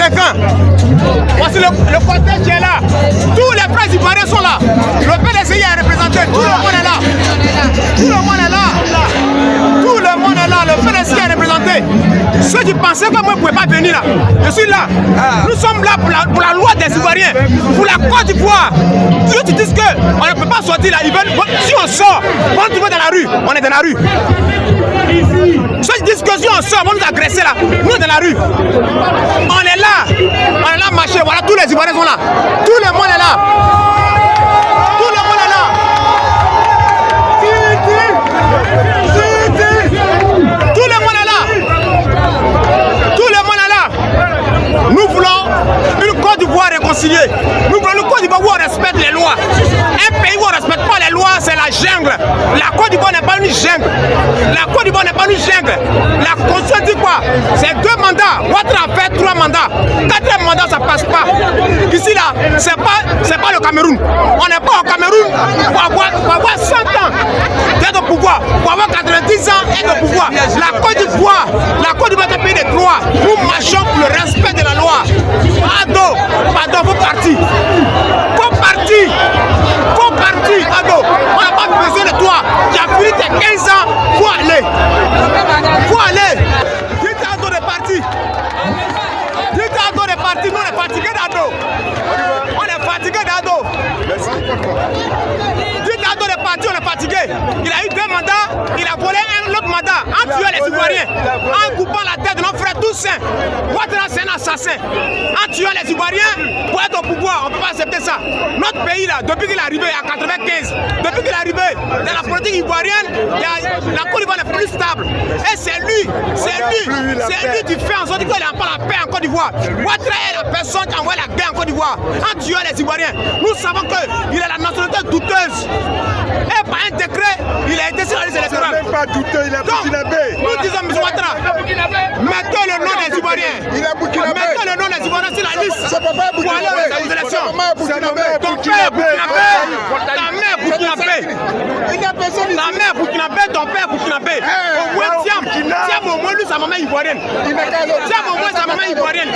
quelqu'un. Voici le cortège qui est là. Tous les frères ivoiriens sont là. Le PDCI est représenté. Tout le monde est là. Tout le monde est là. Tout le monde est là. Le PDCI est représenté. Ceux qui pensaient que moi je ne pouvais pas venir là, je suis là. Nous sommes là pour la loi des Ivoiriens, pour la Côte d'Ivoire. Ceux qui disent qu'on ne peut pas sortir là, ils veulent, si on sort, on est dans la rue, on est dans la rue. Ceux qui disent que si on sort, on va nous agresser là, nous on est dans la rue. On est là marcher, voilà, tous les Ivoiriens sont là. Tout le monde est là. Tout le monde est là. Tout le monde est là. Tout le monde est là. Nous voulons une Côte d'Ivoire réconciliée. Nous voulons une Côte d'Ivoire où on respecte les lois. Un pays où on ne respecte pas les lois, c'est la jungle. La Côte d'Ivoire n'est pas une jungle. La Côte d'Ivoire n'est pas une jungle. La Constitution dit quoi? C'est 2 mandats. Ouattara a fait 3 mandats. 4e mandat, ça passe pas. Ici, là, c'est pas le Cameroun. On n'est pas au Cameroun pour avoir 100 ans d'être au pouvoir. Pour avoir 90 ans d'être au pouvoir. La Côte d'Ivoire est un pays de droit. Nous marchons pour le respect de la loi. Pardon, faut partir. Faut partir. Faut partir, Ado. On n'a pas besoin de toi. Tu as fini tes 15 ans. Faut aller. Faut aller. Dites à Ado de partir. Dites à Ado de partir. Nous, on est fatigués d'Ado. On est fatigués d'Ado. Dites à Ado de partir, on est fatigués. Il a eu 2 mandats. Il a volé un autre mandat en tuant les Ivoiriens. En coupant la tête de nos frères Toussaint. Ouattara, c'est un assassin. En tuant les Ivoiriens pour être au pouvoir. On ne peut pas accepter ça. Notre pays, là, depuis qu'il est arrivé en 95, depuis qu'il est arrivé dans la politique ivoirienne, la Côte d'Ivoire est plus stable. Et c'est lui qui fait en sorte qu'il n'y a pas la paix en Côte d'Ivoire. Ouattara est la personne qui envoie la guerre en Côte d'Ivoire en tuant les Ivoiriens. Nous savons qu'il a la nationalité douteuse. Et par un décret, il a été sur la liste électorale. Il n'est pas douteux, il est burkinabé. Nous disons, M. Ouattara, mettez le nom des Ivoiriens. Il est burkinabé. Mettez le nom des Ivoiriens sur la liste. Son papa est pour aller aux élections. Ton père est burkinabé. Ta mère est burkinabé. Ta mère est burkinabé, ton père est burkinabé. Au moins, tiens, au moins, lui, sa maman est ivoirienne. Tiens, au moins, sa maman est ivoirienne.